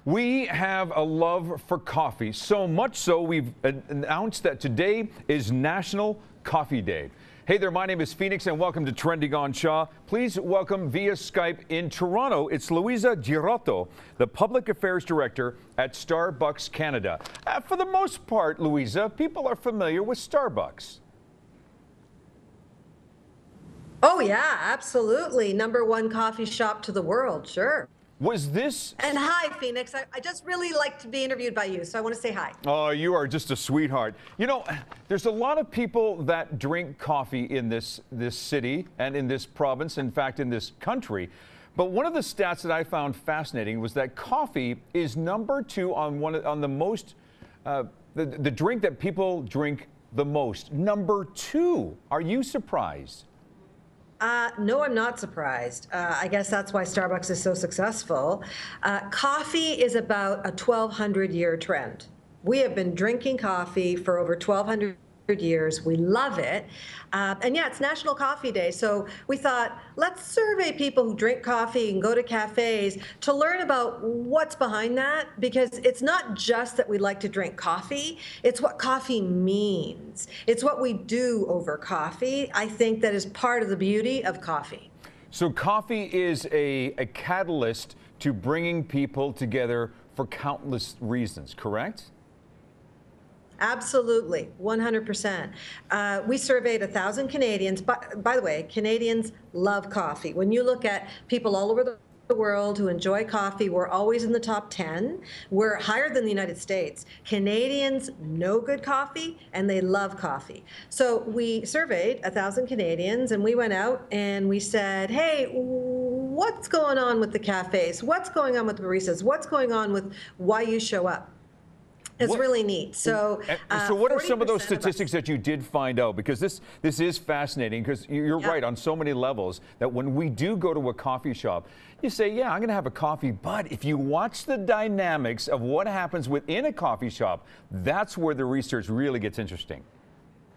We have a love for coffee, so much so we've announced that today is National Coffee Day. Hey there, my name is Phoenix and welcome to Trending on Shaw. Please welcome via Skype in Toronto, it's Luisa Girotto, the Public Affairs Director at Starbucks Canada. For the most part, Luisa, people are familiar with Starbucks. Oh yeah, absolutely. #1 coffee shop to the world, sure. Was this... And hi, Phoenix. I just really like to be interviewed by you, so I want to say hi. Oh, you are just a sweetheart. You know, there's a lot of people that drink coffee in this city and in this province, in fact, in this country. But one of the stats that I found fascinating was that coffee is #2 on the most, the drink that people drink the most. #2. Are you surprised? No, I'm not surprised. I guess that's why Starbucks is so successful. Coffee is about a 1,200-year trend. We have been drinking coffee for over 1,200 years. We love it. And yeah, it's National Coffee Day. So we thought, let's survey people who drink coffee and go to cafes to learn about what's behind that, because it's not just that we like to drink coffee, it's what coffee means. It's what we do over coffee. I think that is part of the beauty of coffee. So coffee is a catalyst to bringing people together for countless reasons, correct? Absolutely, 100%. We surveyed 1,000 Canadians. By the way, Canadians love coffee. When you look at people all over the world who enjoy coffee, we're always in the top 10. We're higher than the United States. Canadians know good coffee and they love coffee. So we surveyed 1,000 Canadians and we went out and we said, hey, what's going on with the cafes? What's going on with the baristas? What's going on with why you show up? It's really neat. So what are some of those statistics that you did find out? Because this is fascinating, because you're right on so many levels, that when we do go to a coffee shop, you say, yeah, I'm going to have a coffee. But if you watch the dynamics of what happens within a coffee shop, that's where the research really gets interesting.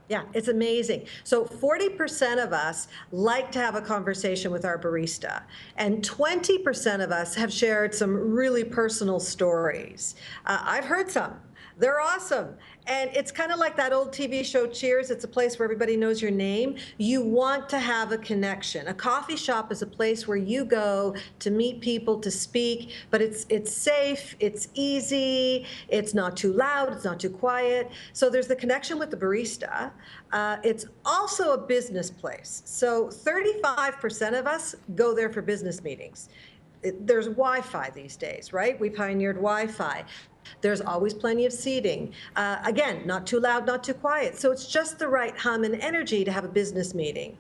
Yeah, it's amazing. So 40% of us like to have a conversation with our barista, and 20% of us have shared some really personal stories. I've heard some. They're awesome. And it's kind of like that old TV show Cheers. It's a place where everybody knows your name. You want to have a connection. A coffee shop is a place where you go to meet people, to speak, but it's safe, it's easy, it's not too loud, it's not too quiet. So there's the connection with the barista. It's also a business place. So 35% of us go there for business meetings. There's Wi-Fi these days, right? We pioneered Wi-Fi. There's always plenty of seating. Again, not too loud, not too quiet. So it's just the right hum and energy to have a business meeting.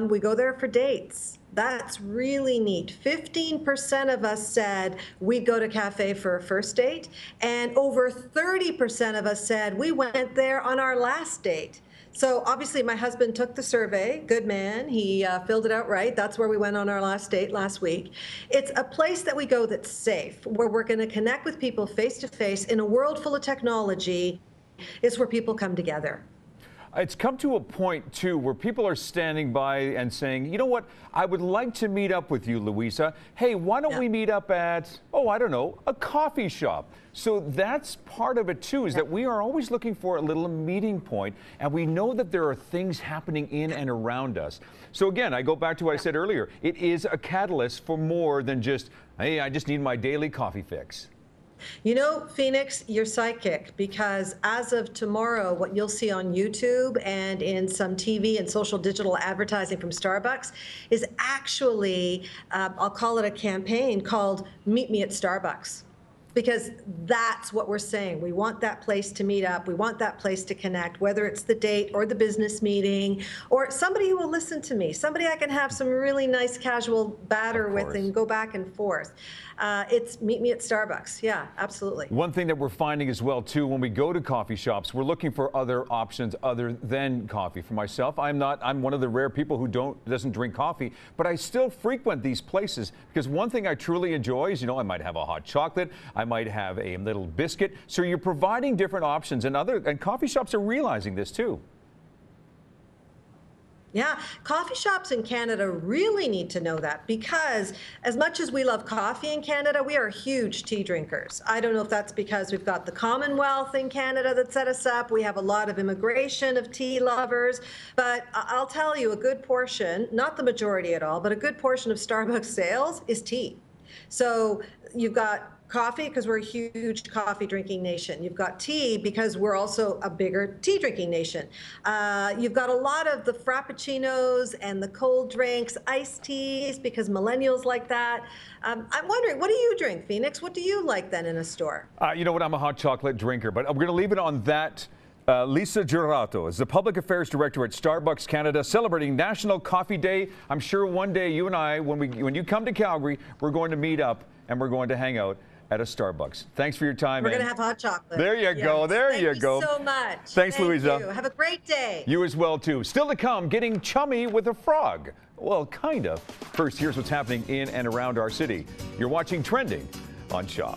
We go there for dates. That's really neat. 15% of us said we'd go to cafe for a first date, and over 30% of us said we went there on our last date. So obviously my husband took the survey, good man, he filled it out right. That's where we went on our last date last week. It's a place that we go that's safe, where we're going to connect with people face to face in a world full of technology. It's where people come together. It's come to a point, too, where people are standing by and saying, you know what, I would like to meet up with you, Luisa. Hey, why don't we meet up at, oh, I don't know, a coffee shop? So that's part of it, too, is that we are always looking for a little meeting point, and we know that there are things happening in and around us. So again, I go back to what I said earlier. It is a catalyst for more than just, hey, I just need my daily coffee fix. You know, Phoenix, you're psychic, because as of tomorrow, what you'll see on YouTube and in some TV and social digital advertising from Starbucks is actually, I'll call it a campaign called Meet Me at Starbucks. Because that's what we're saying. We want that place to meet up. We want that place to connect, whether it's the date or the business meeting or somebody who will listen to me, somebody I can have some really nice casual batter with and go back and forth. It's Meet Me at Starbucks. Yeah, absolutely. One thing that we're finding as well, too, when we go to coffee shops, we're looking for other options other than coffee. For myself, I'm one of the rare people who doesn't drink coffee, but I still frequent these places because one thing I truly enjoy is, you know, I might have a hot chocolate, I might have a little biscuit. So you're providing different options, and coffee shops are realizing this too. Yeah, coffee shops in Canada really need to know that because as much as we love coffee in Canada, we are huge tea drinkers. I don't know if that's because we've got the Commonwealth in Canada that set us up. We have a lot of immigration of tea lovers, but I'll tell you a good portion, not the majority at all, but a good portion of Starbucks sales is tea. So you've got coffee because we're a huge coffee drinking nation. You've got tea because we're also a bigger tea drinking nation. You've got a lot of the frappuccinos and the cold drinks, iced teas because millennials like that. I'm wondering, what do you drink, Phoenix? What do you like then in a store? You know what? I'm a hot chocolate drinker, but we're going to leave it on that. Luisa Girotto is the Public Affairs Director at Starbucks Canada, celebrating National Coffee Day. I'm sure one day you and I, when you come to Calgary, we're going to meet up and we're going to hang out at a Starbucks. Thanks for your time. We're going to have hot chocolate. There you go. There you go. Thank you so much. Thanks, Louisa. You. Have a great day. You as well, too. Still to come, getting chummy with a frog. Well, kind of. First, here's what's happening in and around our city. You're watching Trending on Shaw.